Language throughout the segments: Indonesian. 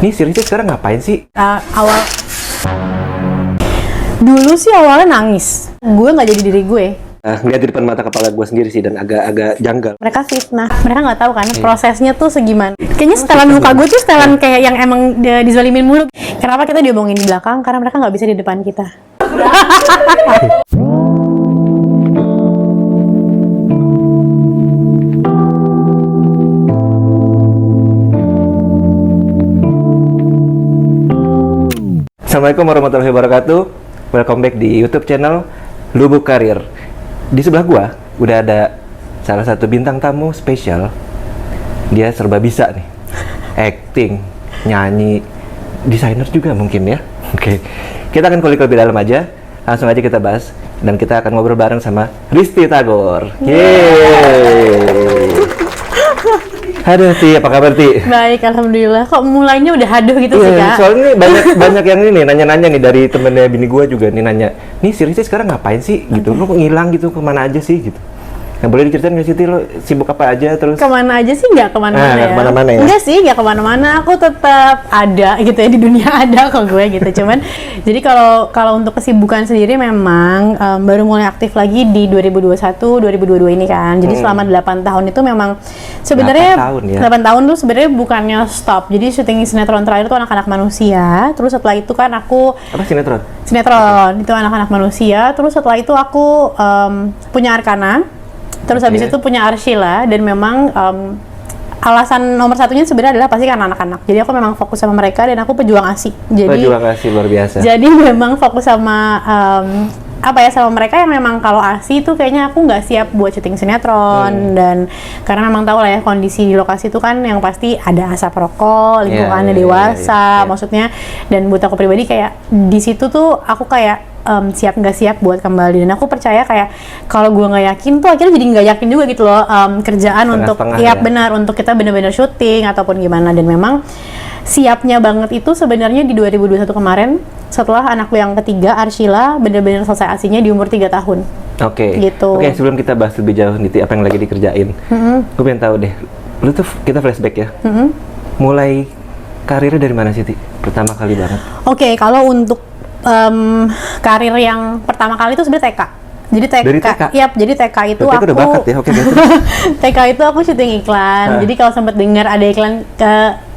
Nih si Rizky sekarang ngapain sih? Dulu sih awalnya nangis. Gue nggak jadi diri gue. Ngeliat di depan mata kepala gue sendiri sih, dan agak janggal. Mereka fitnah. Mereka nggak tahu kan prosesnya tuh segimana. Kayaknya setelan muka gue tuh setelan kayak yang emang dizalimin mulu. Kenapa kita diomongin di belakang? Karena mereka nggak bisa di depan kita. Assalamualaikum warahmatullahi wabarakatuh. Welcome back di YouTube channel Lubuk Karir. Di sebelah gua udah ada salah satu bintang tamu spesial. Dia serba bisa nih. Acting, nyanyi, desainer juga mungkin ya. Oke. Kita akan kulik lebih dalam aja. Langsung aja kita bahas, dan kita akan ngobrol bareng sama Risti Tagor. Yeay. Aduh, Ti, apa kabar, Ti? Baik, alhamdulillah. Kok mulainya udah haduh gitu sih, Kak? Soalnya banyak yang ini nanya-nanya nih dari temennya bini gua juga nih nanya, nih si Rizky sekarang ngapain sih? Gitu, lu ngilang gitu, kemana aja sih? Gitu. Nah, boleh diceritain nggak sih, Ti, lo sibuk apa aja terus? Kemana aja sih? Nggak kemana-mana ya? Kemana-mana ya? Enggak sih, nggak kemana-mana. Aku tetap ada gitu ya, di dunia ada kok gue gitu. Cuman, jadi kalau untuk kesibukan sendiri memang baru mulai aktif lagi di 2021-2022 ini kan. Jadi selama 8 tahun itu memang sebenarnya 8 tahun tuh sebenarnya bukannya stop. Jadi syuting sinetron terakhir itu Anak-anak Manusia. Terus setelah itu kan aku Apa sinetron? Sinetron itu Anak-anak Manusia. Terus setelah itu aku punya Arkana. Terus habis itu punya Arshila, dan memang alasan nomor satunya sebenarnya adalah pasti kan anak-anak. Jadi aku memang fokus sama mereka, dan aku pejuang ASI. Jadi pejuang ASI luar biasa. Jadi memang fokus sama sama mereka yang memang kalau ASI itu kayaknya aku nggak siap buat syuting sinetron. Dan karena memang tahu lah ya kondisi di lokasi itu kan yang pasti ada asap rokok, lingkungannya dewasa, maksudnya. Dan buat aku pribadi kayak di situ tuh aku kayak siap nggak siap buat kembali, dan aku percaya kayak kalau gue nggak yakin tuh akhirnya jadi nggak yakin juga gitu loh kerjaan untuk benar untuk kita benar-benar syuting ataupun gimana. Dan memang siapnya banget itu sebenarnya di 2021 kemarin setelah anakku yang ketiga Arshila benar-benar selesai ASI-nya di umur 3 tahun. Oke. Gitu. Oke, sebelum kita bahas lebih jauh nih apa yang lagi dikerjain, gue pengen tahu deh, lu tuh kita flashback ya. Mulai karirnya dari mana sih, Ti? Pertama kali banget. Oke, kalau untuk karir yang pertama kali itu sebenarnya TK. Jadi TK. Dari TK? Yap, jadi TK itu berarti aku udah bakat ya. Oke, TK itu aku syuting iklan. Jadi kalau sempat dengar ada iklan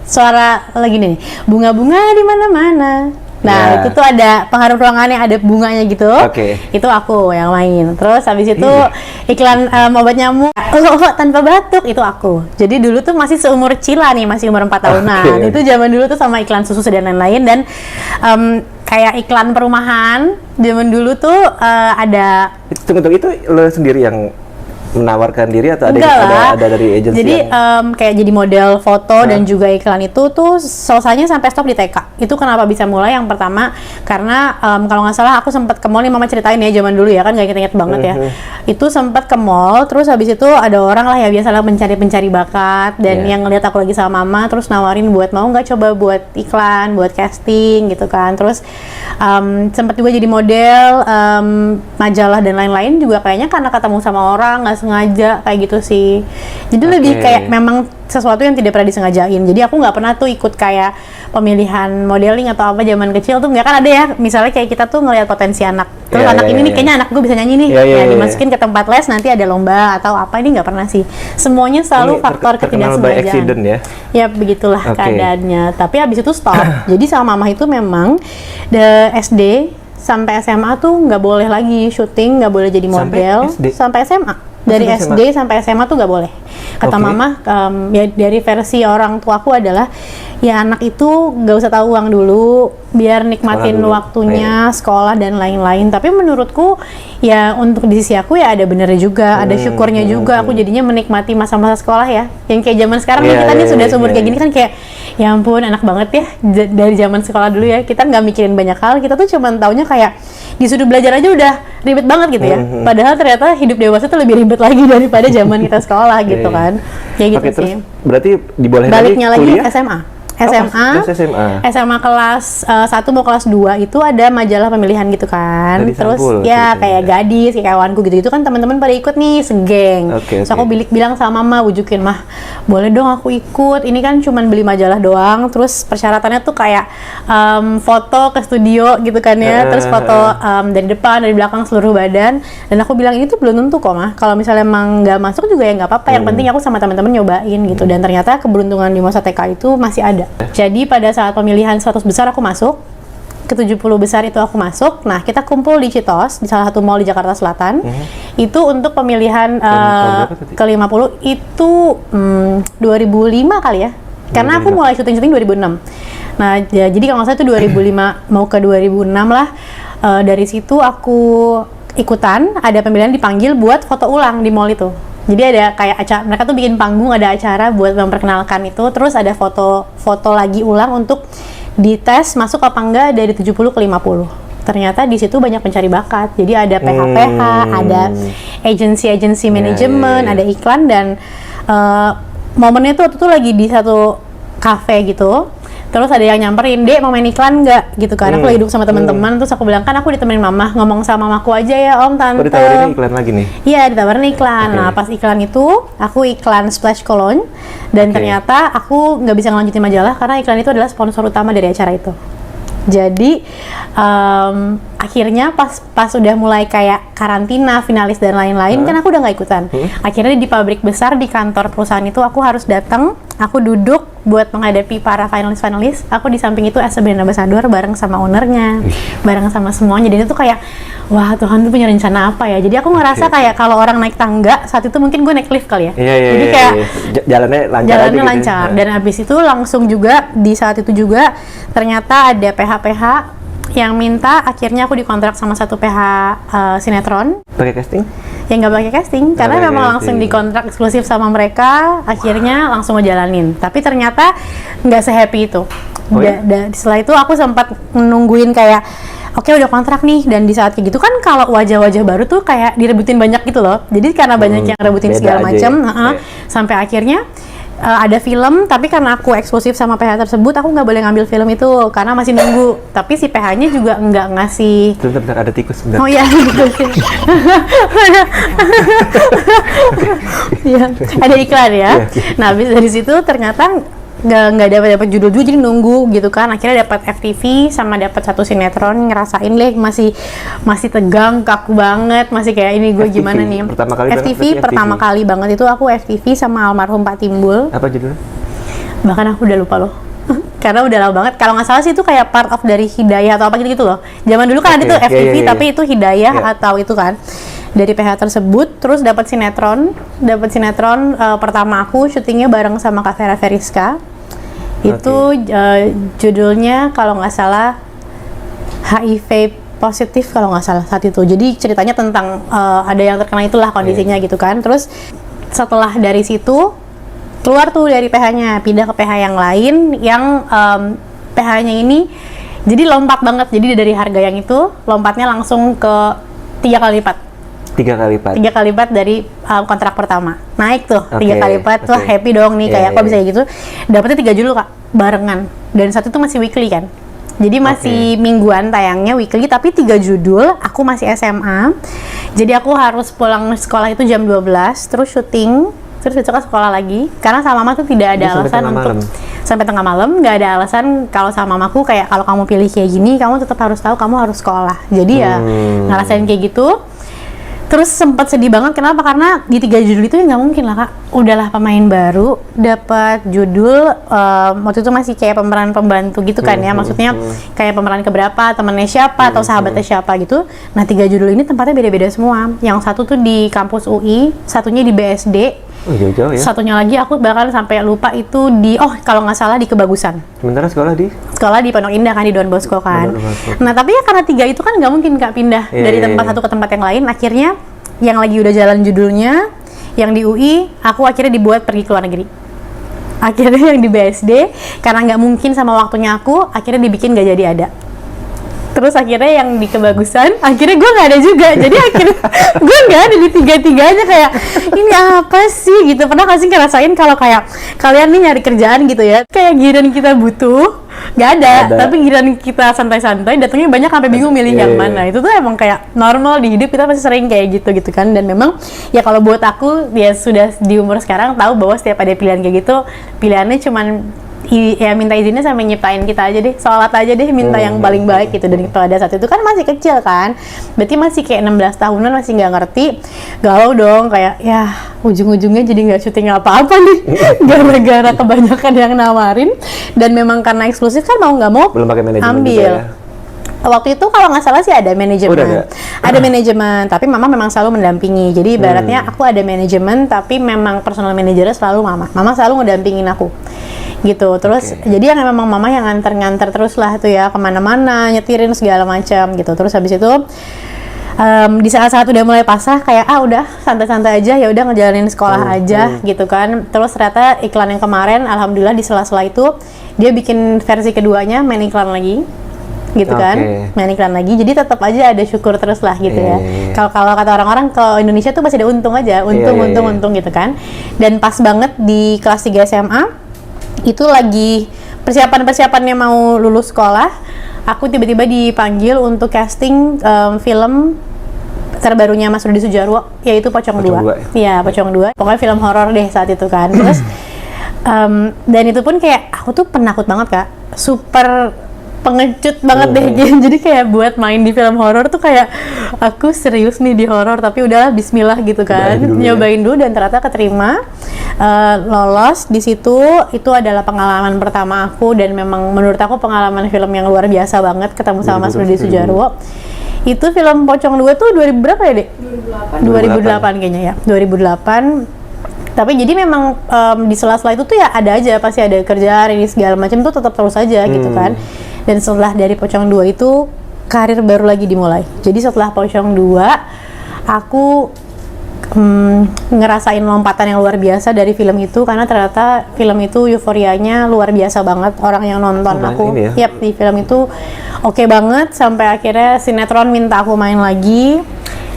suara lagi nih, bunga-bunga di mana-mana. Nah, itu tuh ada pengharum ruangan yang ada bunganya gitu. Itu aku yang main. Terus habis itu iklan obat nyamuk tanpa batuk itu aku. Jadi dulu tuh masih seumur Cila nih, masih umur 4 tahunan. Itu zaman dulu tuh sama iklan susu dan lain-lain. Dan kayak iklan perumahan zaman dulu tuh ada. Tunggu, itu lo sendiri yang menawarkan diri atau ada dari agensi? Jadi kayak jadi model foto dan juga iklan itu tuh selesainya sampai stop di TK. Itu kenapa bisa mulai? Yang pertama karena kalau nggak salah aku sempat ke mall nih, mama ceritain ya zaman dulu ya kan nggak inget-inget banget ya. Itu sempat ke mall, terus habis itu ada orang lah ya biasalah pencari bakat dan yang ngeliat aku lagi sama mama terus nawarin buat mau nggak coba buat iklan, buat casting gitu kan. Terus sempat juga jadi model majalah dan lain-lain juga kayaknya karena ketemu sama orang nggak sengaja kayak gitu sih. Jadi lebih kayak memang sesuatu yang tidak pernah disengajain. Jadi aku nggak pernah tuh ikut kayak pemilihan modeling atau apa zaman kecil tuh nggak, kan ada ya misalnya kayak kita tuh ngelihat potensi anak. Terus anak ini nih kayaknya anak gue bisa nyanyi nih. Dimasukin ke tempat les nanti ada lomba atau apa, ini nggak pernah sih. Semuanya selalu faktor ketidaksengajaan. Ya begitulah keadaannya. Tapi habis itu stop. Jadi sama mama itu memang SD sampai SMA tuh nggak boleh lagi syuting, nggak boleh jadi model sampai SMA. Dari SD sampai SMA tuh nggak boleh. Kata mama, ya dari versi orang tuaku adalah ya anak itu nggak usah tahu uang dulu, biar nikmatin waktunya, sekolah dan lain-lain. Tapi menurutku ya untuk di sisi aku ya ada benernya juga, ada syukurnya juga. Aku jadinya menikmati masa-masa sekolah ya. Yang kayak zaman sekarang nih kita nih sudah seumur kayak gini kan kayak ya ampun enak banget ya dari zaman sekolah dulu ya. Kita nggak mikirin banyak hal, kita tuh cuma taunya kayak disuruh belajar aja udah ribet banget gitu ya. Padahal ternyata hidup dewasa tuh lebih ribet lagi daripada zaman kita sekolah gitu kan. Ya gitu sih. Terus berarti dibolehin baliknya lagi kuliah? SMA. SMA, Pas SMA. SMA kelas 1 mau kelas 2 itu ada majalah pemilihan gitu kan. Tadi Terus sampul ya ceritanya. kayak gadis, kayak kawanku gitu-gitu kan teman-teman pada ikut nih segeng. Oke, So aku bilang sama mama, wujukin mah, boleh dong aku ikut. Ini kan cuman beli majalah doang. Terus persyaratannya tuh kayak foto ke studio gitu kan ya. Terus foto dari depan, dari belakang seluruh badan. Dan aku bilang ini tuh belum tentu kok mah. Kalau misalnya emang nggak masuk juga ya nggak apa-apa. Yang penting aku sama teman-teman nyobain gitu. Dan ternyata keberuntungan di masa TK itu masih ada. Jadi pada saat pemilihan 100 besar aku masuk, ke 70 besar itu aku masuk. Nah, kita kumpul di Citos, di salah satu mall di Jakarta Selatan. Itu untuk pemilihan berapa tadi? ke 50 itu 2005 kali ya. Karena aku mulai syuting-syuting 2006. Nah, jadi kalau nggak salah itu 2005 mau ke 2006 lah. Dari situ aku ikutan, ada pemilihan dipanggil buat foto ulang di mall itu. Jadi ada kayak acara, mereka tuh bikin panggung, ada acara buat memperkenalkan itu, terus ada foto lagi ulang untuk dites masuk apa enggak dari 70 ke 50. Ternyata di situ banyak pencari bakat. Jadi ada PH-PH, ada agensi manajemen, ada iklan dan momennya tuh waktu itu lagi di satu kafe gitu. Terus ada yang nyamperin, "Dek, mau main iklan nggak?" gitu kan. Aku lagi duduk sama teman-teman, terus aku bilang, "Kan aku ditemenin mama, ngomong sama mamaku aja ya, Om, Tante." Oh, ditawarin iklan lagi nih? Iya, ditawarin iklan. Nah, pas iklan itu, aku iklan Splash Cologne, dan ternyata aku nggak bisa ngelanjutin majalah karena iklan itu adalah sponsor utama dari acara itu. Jadi, akhirnya pas udah mulai kayak karantina, finalis dan lain-lain, kan aku udah nggak ikutan. Akhirnya di pabrik besar, di kantor perusahaan itu, aku harus datang, aku duduk buat menghadapi para finalis-finalis. Aku di samping itu as a brand ambassador bareng sama ownernya, bareng sama semuanya. Dan itu kayak, wah Tuhan tuh punya rencana apa ya. Jadi aku ngerasa kayak kalau orang naik tangga, saat itu mungkin gue naik lift kali ya. Jadi kayak jalannya lancar aja gitu. Lancar. Dan habis itu langsung juga di saat itu juga ternyata ada PH-PH yang minta, akhirnya aku dikontrak sama satu PH sinetron. Pakai casting? Ya nggak pakai casting, karena memang langsung dikontrak eksklusif sama mereka, akhirnya langsung ngejalanin. Tapi ternyata nggak se-happy itu. Setelah itu aku sempat nungguin kayak, oke udah kontrak nih, dan di saat kayak gitu kan kalau wajah-wajah baru tuh kayak direbutin banyak gitu loh. Jadi karena banyak yang rebutin segala macam, sampai akhirnya ada film, tapi karena aku eksklusif sama PH tersebut, aku nggak boleh ngambil film itu karena masih nunggu. Tapi si PH-nya juga nggak ngasih. Bentar, ada tikus, bentar. Oh iya, gitu. Ya, ada iklan ya. Nah, habis dari situ ternyata nggak dapat judul juga, jadi nunggu gitu kan. Akhirnya dapat FTV sama dapat satu sinetron, ngerasain deh masih tegang, kaku banget, masih kayak ini gue gimana nih. FTV pertama kali banget itu aku FTV sama almarhum Pak Timbul. Apa judulnya? Bahkan aku udah lupa loh. Karena udah lama banget. Kalau nggak salah sih itu kayak part of dari Hidayah atau apa gitu loh. Zaman dulu kan ada tuh FTV, tapi itu Hidayah atau itu kan dari PH tersebut. Terus dapat sinetron pertama aku syutingnya bareng sama Kak Vera Veriska. Itu judulnya kalau nggak salah HIV positif kalau nggak salah saat itu. Jadi ceritanya tentang ada yang terkena itulah kondisinya gitu kan. Terus setelah dari situ keluar tuh dari PH-nya, pindah ke PH yang lain yang PH-nya ini jadi lompat banget. Jadi dari harga yang itu lompatnya langsung ke 3 kali lipat. 3 kali lipat dari kontrak pertama. Naik tuh 3 kali lipat. Wah, happy dong nih, kayak kok bisa gitu. Dapetnya 3 judul Kak, barengan. Dan satu itu masih weekly kan. Jadi masih mingguan tayangnya weekly, tapi 3 judul. Aku masih SMA. Jadi aku harus pulang sekolah itu jam 12, terus syuting, terus besok sekolah lagi. Karena sama mama tuh tidak ada alasan untuk sampai tengah malam, nggak ada alasan. Kalau sama mamaku kayak, kalau kamu pilih kayak gini, kamu tetap harus tahu kamu harus sekolah. Jadi ya ngerasain kayak gitu. Terus sempat sedih banget, kenapa? Karena di 3 judul itu ya nggak mungkin lah Kak. Udahlah pemain baru, dapat judul, waktu itu masih kayak pemeran pembantu gitu kan ya. Maksudnya kayak pemeran keberapa, temennya siapa, atau sahabatnya siapa gitu. Nah 3 judul ini tempatnya beda-beda semua. Yang satu tuh di kampus UI, satunya di BSD. Oh, jauh-jauh ya? Satunya lagi aku bahkan sampai lupa itu di, kalau nggak salah di Kebagusan. Sementara sekolah di Pondok Indah kan, di Don Bosco kan. Nah tapi ya karena 3 itu kan nggak mungkin Kak pindah dari tempat satu ke tempat yang lain. Akhirnya yang lagi udah jalan judulnya, yang di UI, aku akhirnya dibuat pergi ke luar negeri. Akhirnya yang di BSD, karena nggak mungkin sama waktunya aku, akhirnya dibikin nggak jadi ada. Terus akhirnya yang di kebagusan, akhirnya gue nggak ada juga. Jadi akhirnya gue nggak ada di tiga-tiganya. Kayak ini apa sih gitu. Pernah nggak sih ngerasain kalau kayak kalian nih nyari kerjaan gitu ya, kayak giliran kita butuh nggak ada, tapi giliran kita santai-santai datangnya banyak sampai bingung milih yang mana. Itu tuh emang kayak normal di hidup, kita pasti sering kayak gitu kan. Dan memang ya kalau buat aku ya sudah di umur sekarang tahu bahwa setiap ada pilihan kayak gitu, pilihannya cuman ya minta izinnya sama nyiptain kita aja deh, sholat aja deh, minta yang paling baik gitu. Dan pada saat itu kan masih kecil kan, berarti masih kayak 16 tahunan, masih nggak ngerti, galau dong, kayak ya ujung-ujungnya jadi nggak syuting apa-apa nih gara-gara kebanyakan yang nawarin. Dan memang karena eksklusif kan mau nggak mau belum pakai manajemen ambil juga ya? Waktu itu kalau nggak salah sih ada manajemen, ada manajemen, tapi mama memang selalu mendampingi. Jadi ibaratnya aku ada manajemen, tapi memang personal manajernya selalu mama selalu ngedampingin aku gitu. Terus jadi yang memang mama yang nganter terus lah tuh ya kemana-mana, nyetirin segala macam gitu. Terus habis itu di saat-saat udah mulai pasrah kayak udah santai-santai aja, ya udah ngejalanin sekolah aja gitu kan. Terus ternyata iklan yang kemarin alhamdulillah di sela-sela itu dia bikin versi keduanya, main iklan lagi gitu kan, main iklan lagi. Jadi tetap aja ada syukur terus lah gitu ya. Kalau kata orang-orang ke Indonesia tuh masih ada untung aja, untung gitu kan. Dan pas banget di kelas 3 SMA itu lagi persiapannya mau lulus sekolah, aku tiba-tiba dipanggil untuk casting film terbarunya Mas Rudi Sudjarwo, yaitu Pocong 2. Iya, Pocong 2. Pokoknya film horor deh saat itu kan. Terus dan itu pun kayak aku tuh penakut banget Kak, super pengecut banget deh. Jadi kayak buat main di film horor tuh kayak aku serius nih di horor, tapi udahlah bismillah gitu kan, nyobain dulu dan ternyata keterima, lolos di situ. Itu adalah pengalaman pertama aku dan memang menurut aku pengalaman film yang luar biasa banget, ketemu sama Mas Rudi Sudjarwo. Itu film Pocong 2 tuh 2000 berapa ya, Dek? 2008 kayaknya ya, 2008. Tapi jadi memang di sela-sela itu tuh ya ada aja, pasti ada kerjaan ini segala macam tuh tetap terus aja gitu kan. Dan setelah dari Pocong 2 itu karir baru lagi dimulai. Jadi setelah Pocong 2 aku ngerasain lompatan yang luar biasa dari film itu, karena ternyata film itu euforianya luar biasa banget. Orang yang nonton aku di film itu oke banget, sampai akhirnya sinetron minta aku main lagi.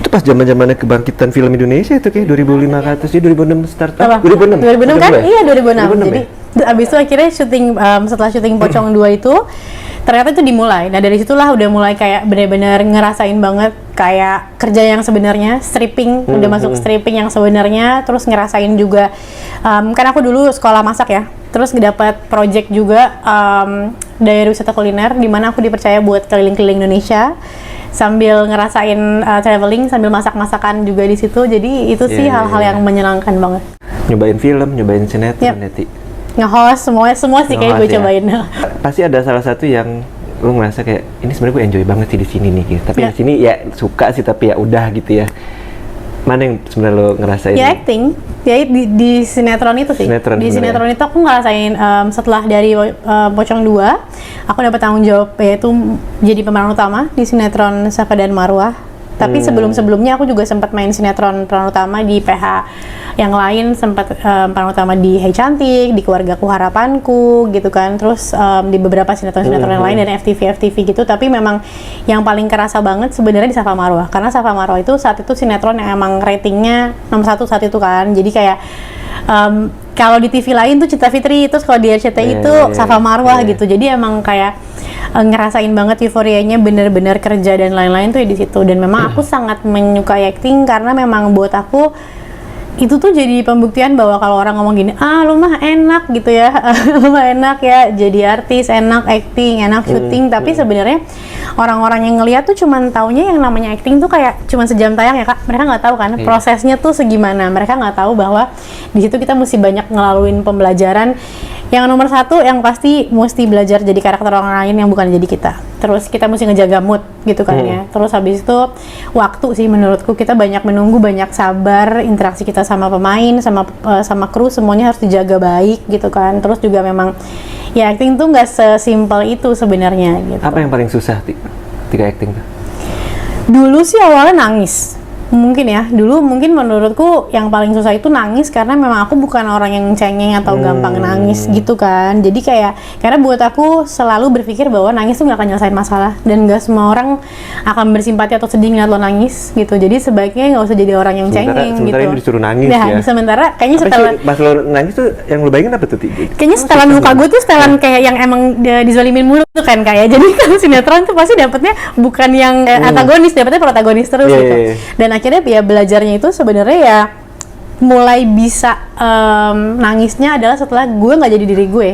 Itu pas zaman-zamannya kebangkitan film Indonesia itu kayak 2005 ke atas, jadi 2006 start. 2006 kan? Iya 2006. 2006 jadi abis itu akhirnya syuting, setelah syuting Pocong 2 itu ternyata itu dimulai. Nah dari situlah udah mulai kayak benar-benar ngerasain banget kayak kerja yang sebenarnya, stripping, udah masuk stripping yang sebenarnya. Terus ngerasain juga kan aku dulu sekolah masak ya, terus dapat project juga dari wisata kuliner, di mana aku dipercaya buat keliling-keliling Indonesia sambil ngerasain traveling, sambil masak-masakan juga di situ. Jadi itu sih hal-hal yang menyenangkan banget. Nyobain film, nyobain sinetron, nge-host semua sih kayak gue cobain. Pasti ada salah satu yang lu ngerasa kayak ini sebenarnya gue enjoy banget sih di sini nih gitu. Tapi di sini ya suka sih, tapi ya udah gitu ya. Mana yang sebenarnya lo ngerasain? Ya acting. Ya di sinetron itu sih. Sinetron itu aku ngerasain setelah dari Pocong 2, aku dapat tanggung jawab yaitu jadi pemeran utama di sinetron Safa dan Marwah. Tapi sebelum-sebelumnya aku juga sempat main sinetron peran utama di PH yang lain, sempat peran utama di Hey Cantik, di Keluargaku Harapanku gitu kan. Terus di beberapa sinetron-sinetron yang lain dan FTV gitu. Tapi memang yang paling kerasa banget sebenarnya di Safa Marwah, karena Safa Marwah itu saat itu sinetron yang emang ratingnya nomor 1 saat itu kan. Jadi kayak kalau di TV lain tuh Cita Fitri, terus kalau di RCTI itu Safa Marwah gitu. Jadi emang kayak ngerasain banget euforianya, bener-bener kerja dan lain-lain tuh di situ. Dan memang aku sangat menyukai acting, karena memang buat aku itu tuh jadi pembuktian bahwa kalau orang ngomong gini, lu mah enak gitu ya, lu mah enak ya jadi artis, enak acting, enak syuting, tapi sebenarnya orang-orang yang ngeliat tuh cuman taunya yang namanya acting tuh kayak cuman sejam tayang ya Kak. Mereka nggak tahu kan prosesnya tuh segimana. Mereka nggak tahu bahwa di situ kita mesti banyak ngelaluin pembelajaran. Yang nomor 1 yang pasti mesti belajar jadi karakter orang lain yang bukan jadi kita. Terus kita mesti ngejaga mood gitu kan ya. Terus habis itu waktu sih menurutku, kita banyak menunggu, banyak sabar, interaksi kita sama pemain, sama kru, semuanya harus dijaga baik gitu kan. Terus juga memang ya acting tuh nggak sesimpel itu sebenarnya gitu. Apa yang paling susah ketika acting tuh? Dulu sih awalnya nangis. Mungkin ya, dulu mungkin menurutku yang paling susah itu nangis karena memang aku bukan orang yang cengeng atau gampang nangis gitu kan. Jadi kayak, karena buat aku selalu berpikir bahwa nangis tuh gak akan nyelesain masalah dan gak semua orang akan bersimpati atau sedih ngeliat lo nangis gitu. Jadi sebaiknya gak usah jadi orang yang cengeng gitu. Sementara disuruh nangis nah, ya. Sementara kayaknya Apa setelah sih, pas lo nangis tuh yang lo bayangin apa tuh? kayaknya setelan muka gue tuh setelan kayak yang emang dizalimin mulu tuh kan kayak. Jadi kalau sinetron tuh pasti dapetnya bukan yang antagonis, dapetnya protagonis terus gitu. Dan akhirnya ya belajarnya itu sebenarnya ya mulai bisa nangisnya adalah setelah gue nggak jadi diri gue.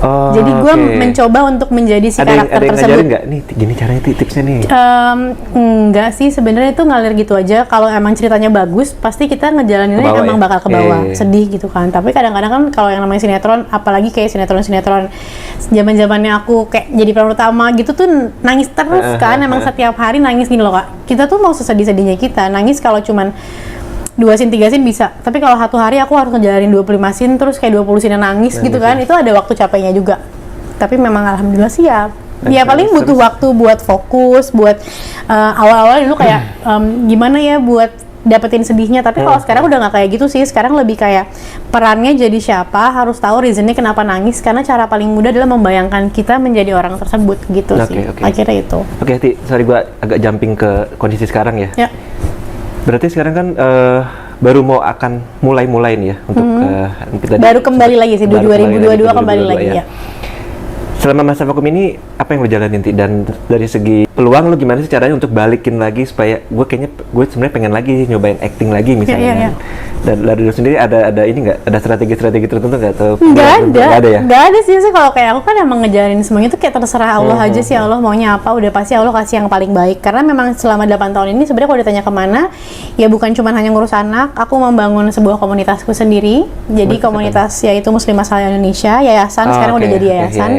Jadi gue mencoba untuk menjadi si karakter ada yang tersebut. ngajarin nggak? Nih gini caranya tipsnya nih. Enggak sih, sebenarnya itu ngalir gitu aja. Kalau emang ceritanya bagus, pasti kita ngejalaninnya emang bakal ke bawah, sedih gitu kan. Tapi kadang-kadang kan kalau yang namanya sinetron, apalagi kayak sinetron zaman-zamannya aku kayak jadi peran utama gitu tuh nangis terus kan. Emang setiap hari nangis gini loh Kak. Kita tuh mau sesedih-sedihnya kita nangis kalau cuman 2 scene 3 scene bisa, tapi kalau satu hari aku harus ngejalanin 25 scene terus kayak 20 scene nangis gitu kan, itu ada waktu capeknya juga. Tapi memang alhamdulillah siap. Ya paling butuh waktu buat fokus, buat awal-awal dulu kayak gimana ya buat dapetin sedihnya, tapi kalau sekarang udah nggak kayak gitu sih. Sekarang lebih kayak perannya jadi siapa, harus tahu reasonnya kenapa nangis, karena cara paling mudah adalah membayangkan kita menjadi orang tersebut gitu sih. Akhirnya itu. Ti, sorry gua agak jumping ke kondisi sekarang ya. Berarti sekarang kan baru mau akan mulai nih ya untuk kita baru kembali lagi sih 2022 kembali lagi ya. Selama masa vakum ini apa yang lo jalanin Ti? Dan dari segi peluang lo gimana sih caranya untuk balikin lagi supaya gue sebenarnya pengen lagi nyobain acting lagi misalnya. Dan dari lo sendiri ada ini nggak? Ada strategi tertentu nggak? Nggak ada ya? Nggak ada sih kalau kayak aku kan emang ngejalanin semuanya itu kayak terserah Allah aja sih. Allah maunya apa udah pasti Allah kasih yang paling baik. Karena memang selama 8 tahun ini sebenarnya kalau ditanya kemana ya bukan cuma hanya ngurus anak. Aku membangun sebuah komunitasku sendiri. Jadi komunitas yaitu Muslimah Saleh Indonesia, yayasan sekarang udah jadi yayasan.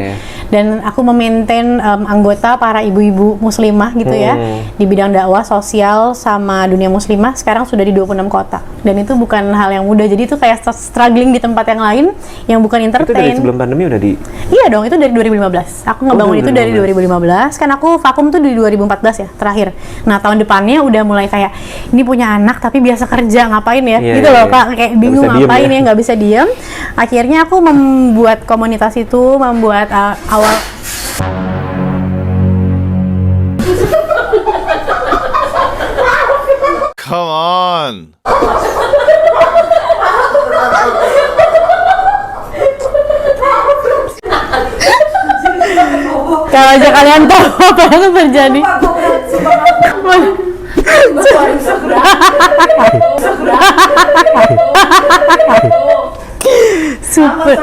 Dan aku memaintain anggota para ibu-ibu muslimah gitu ya di bidang dakwah sosial sama dunia muslimah sekarang sudah di 26 kota, dan itu bukan hal yang mudah. Jadi itu kayak struggling di tempat yang lain yang bukan entertain. Itu dari sebelum pandemi udah di? Iya dong, itu dari 2015 aku ngebangun itu dari 2015 kan. Aku vakum tuh di 2014 ya terakhir. Nah tahun depannya udah mulai kayak ini punya anak tapi biasa kerja ngapain ya gitu loh Kak, kayak bingung ngapain ya nggak bisa diem. Akhirnya aku membuat komunitas itu, membuat awal Come on. Kalau aja kalian tahu apa yang terjadi. Super.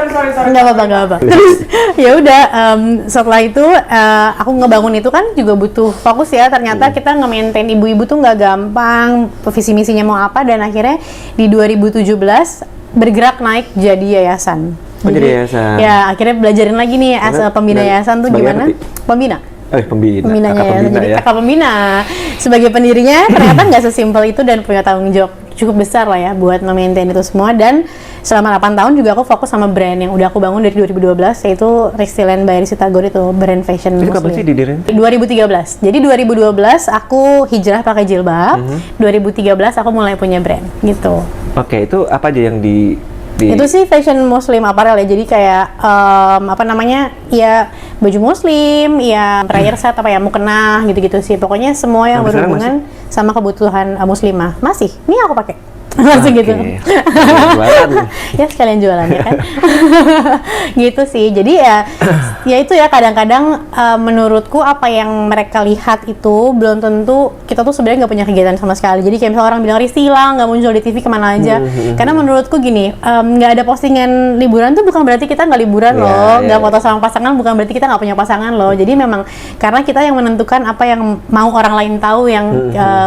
Nggak apa-apa. Terus ya udah setelah itu aku ngebangun itu kan juga butuh fokus ya. Ternyata kita nge-maintain ibu-ibu tuh nggak gampang. Visi misinya mau apa, dan akhirnya di 2017 bergerak naik jadi yayasan. Jadi yayasan. Ya akhirnya belajarin lagi nih pembina yayasan tuh gimana? Pembina. Pembinanya ya. Jadi kakak pembina. Sebagai pendirinya ternyata nggak sesimpel itu dan punya tanggung jawab cukup besar lah ya buat memaintain itu semua. Dan selama 8 tahun juga aku fokus sama brand yang udah aku bangun dari 2012, yaitu Rextiland by Risi Tagor, itu brand fashion Jadi muslim. kapan sih didiriin? 2013. Jadi 2012 aku hijrah pakai jilbab. 2013 aku mulai punya brand gitu. Oke, itu apa aja yang di Itu sih fashion muslim apparel ya. Jadi kayak apa namanya? Ya baju muslim, ya prayer set apa ya, mukena gitu-gitu sih. Pokoknya semua yang berhubungan sama kebutuhan muslimah. Masih. Ini aku pakai. Masih gitu. Ya sekalian jualan ya kan. Gitu sih. Jadi ya itu ya kadang-kadang menurutku apa yang mereka lihat itu belum tentu kita tuh sebenarnya nggak punya kegiatan sama sekali. Jadi kayak misalnya orang bilang Risti hilang, nggak muncul di TV kemana aja. Karena menurutku gini, nggak ada postingan liburan tuh bukan berarti kita nggak liburan loh. Nggak foto sama pasangan bukan berarti kita nggak punya pasangan loh. Jadi memang karena kita yang menentukan apa yang mau orang lain tahu, yang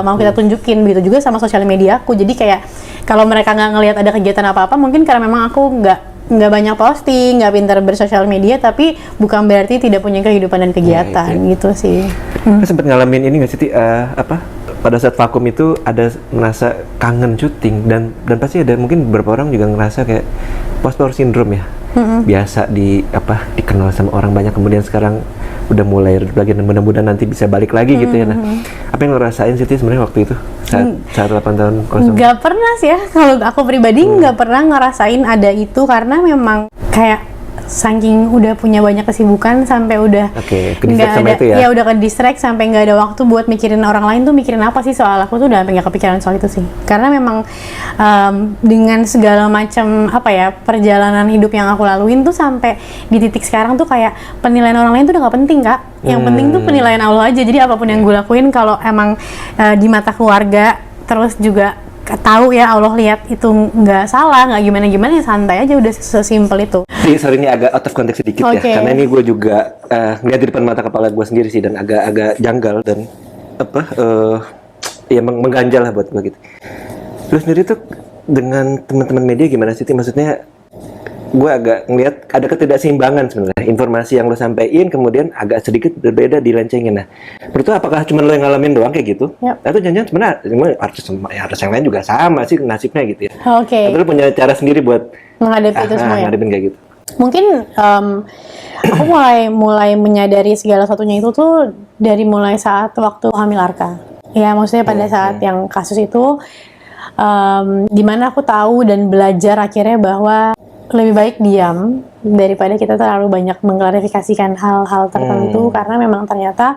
mau kita tunjukin. Begitu juga sama sosial media aku. Jadi kayak kalau mereka nggak ngelihat ada kegiatan apa-apa, mungkin karena memang aku nggak banyak posting, nggak pintar bersosial media, tapi bukan berarti tidak punya kehidupan dan kegiatan gitu sih. Sempat ngalamin ini nggak sih pada saat vakum itu ada merasa kangen syuting, dan pasti ada mungkin beberapa orang juga ngerasa kayak post-power syndrome ya. Biasa dikenal sama orang banyak, kemudian sekarang udah mulai lagi, mudah-mudahan nanti bisa balik lagi gitu ya. Nah, apa yang lo rasain sih sebenarnya waktu itu? saat 8 tahun kosong? Nggak pernah sih ya, kalau aku pribadi nggak pernah ngerasain ada itu, karena memang kayak saking udah punya banyak kesibukan sampai udah ke-distract sama itu ya? Udah ke-distract sampai nggak ada waktu buat mikirin orang lain tuh mikirin apa sih soal aku, tuh udah sampai nggak kepikiran soal itu sih. Karena memang dengan segala macam apa ya perjalanan hidup yang aku laluin tuh sampai di titik sekarang tuh kayak penilaian orang lain tuh udah nggak penting, Kak. Yang penting tuh penilaian Allah aja. Jadi apapun yang gue lakuin kalau emang di mata keluarga, terus juga tahu ya Allah lihat itu nggak salah, nggak gimana-gimana, ya santai aja, udah sesimpel itu. Sorry ini agak out of context sedikit ya, karena ini gue juga ngeliat di depan mata kepala gue sendiri sih, dan agak janggal dan ya mengganjal lah buat gue gitu. Lu sendiri tuh dengan teman-teman media gimana sih? Maksudnya gue agak ngeliat ada ketidakseimbangan sebenarnya, informasi yang lo sampein kemudian agak sedikit berbeda dilencengin. Nah, menurut lo apakah cuma lo yang ngalamin doang kayak gitu? Atau jangan-jangan sebenarnya artis yang lain juga sama sih nasibnya gitu ya? Atau lo punya cara sendiri buat menghadapi itu semua ya? Ngadepin kayak gitu? Mungkin aku mulai menyadari segala satunya itu tuh dari mulai saat waktu hamil Arka. Ya maksudnya pada saat yang kasus itu, dimana aku tahu dan belajar akhirnya bahwa lebih baik diam daripada kita terlalu banyak mengklarifikasikan hal-hal tertentu, karena memang ternyata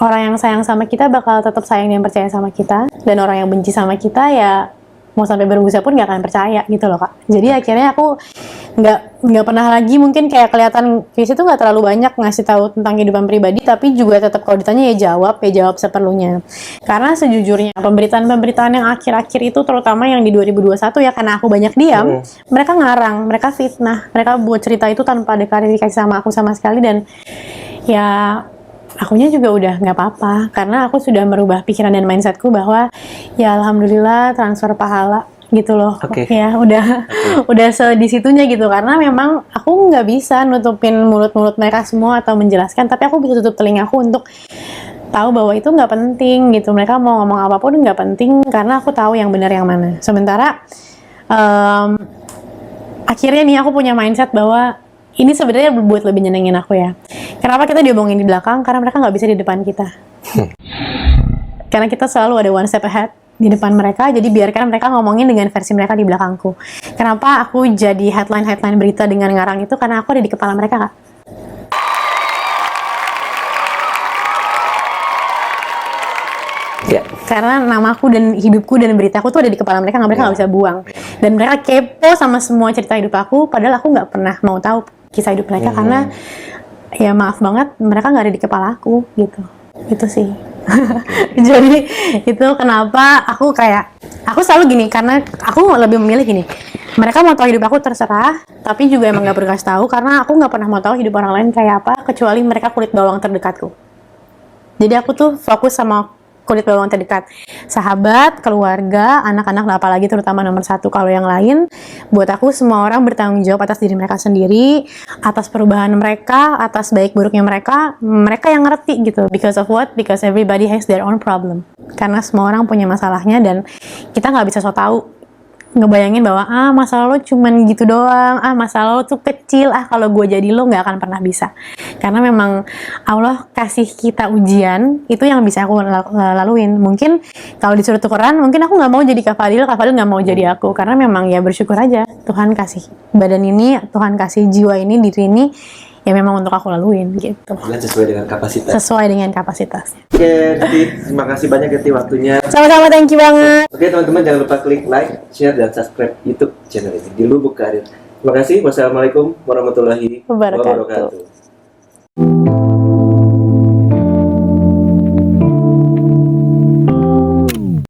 orang yang sayang sama kita bakal tetap sayang dan percaya sama kita, dan orang yang benci sama kita ya mau sampai berbusa pun nggak akan percaya gitu loh, Kak. Jadi akhirnya aku nggak pernah lagi mungkin kayak kelihatan Vicky tuh nggak terlalu banyak ngasih tahu tentang kehidupan pribadi, tapi juga tetap kalau ditanya ya jawab seperlunya. Karena sejujurnya pemberitaan yang akhir-akhir itu, terutama yang di 2021 ya, karena aku banyak diam, mereka ngarang, mereka fitnah, mereka buat cerita itu tanpa ada klarifikasi sama aku sama sekali, dan ya akunya juga udah nggak apa-apa, karena aku sudah merubah pikiran dan mindsetku bahwa ya alhamdulillah transfer pahala gitu loh. Ya udah di situnya gitu, karena memang aku nggak bisa nutupin mulut-mulut mereka semua atau menjelaskan, tapi aku bisa tutup telingaku untuk tahu bahwa itu nggak penting gitu. Mereka mau ngomong apapun nggak penting, karena aku tahu yang benar yang mana. Sementara akhirnya nih aku punya mindset bahwa ini sebenarnya buat lebih nyenengin aku ya. Kenapa kita diomongin di belakang? Karena mereka nggak bisa di depan kita. Karena kita selalu ada one step ahead di depan mereka, jadi biarkan mereka ngomongin dengan versi mereka di belakangku. Kenapa aku jadi headline berita dengan ngarang itu? Karena aku ada di kepala mereka, Kak. Karena namaku dan hidupku dan beritaku tuh ada di kepala mereka, mereka nggak bisa buang. Dan mereka kepo sama semua cerita hidup aku, padahal aku nggak pernah mau tahu kisah hidup mereka, karena ya maaf banget mereka nggak ada di kepala aku gitu. Itu sih. Jadi itu kenapa aku selalu gini, karena aku lebih memilih gini, mereka mau tahu hidup aku terserah, tapi juga emang nggak perlu kasih tahu, karena aku nggak pernah mau tahu hidup orang lain kayak apa, kecuali mereka kulit bawang terdekatku. Jadi aku tuh fokus sama kulit bawang terdekat, sahabat, keluarga, anak-anak, apalagi terutama nomor satu. Kalau yang lain, buat aku semua orang bertanggung jawab atas diri mereka sendiri, atas perubahan mereka, atas baik buruknya mereka yang ngerti gitu. Because of what? Because everybody has their own problem. Karena semua orang punya masalahnya, dan kita nggak bisa so tahu ngebayangin bahwa masalah lo cuman gitu doang, masalah lo tuh kecil, kalau gue jadi lo, nggak akan pernah bisa. Karena memang Allah kasih kita ujian, itu yang bisa aku laluin. Mungkin kalau disuruh tukeran, mungkin aku nggak mau jadi Kak Fadil nggak mau jadi aku, karena memang ya bersyukur aja Tuhan kasih badan ini, Tuhan kasih jiwa ini, diri ini, ya memang untuk aku laluin gitu. Dan sesuai dengan kapasitas. Sesuai dengan kapasitas. Oke, Titi, terima kasih banyak ya Titi waktunya. Sama-sama, thank you banget. Oke teman-teman, jangan lupa klik like, share, dan subscribe YouTube channel ini di Lubuk Karir. Terima kasih. Wassalamualaikum warahmatullahi wabarakatuh.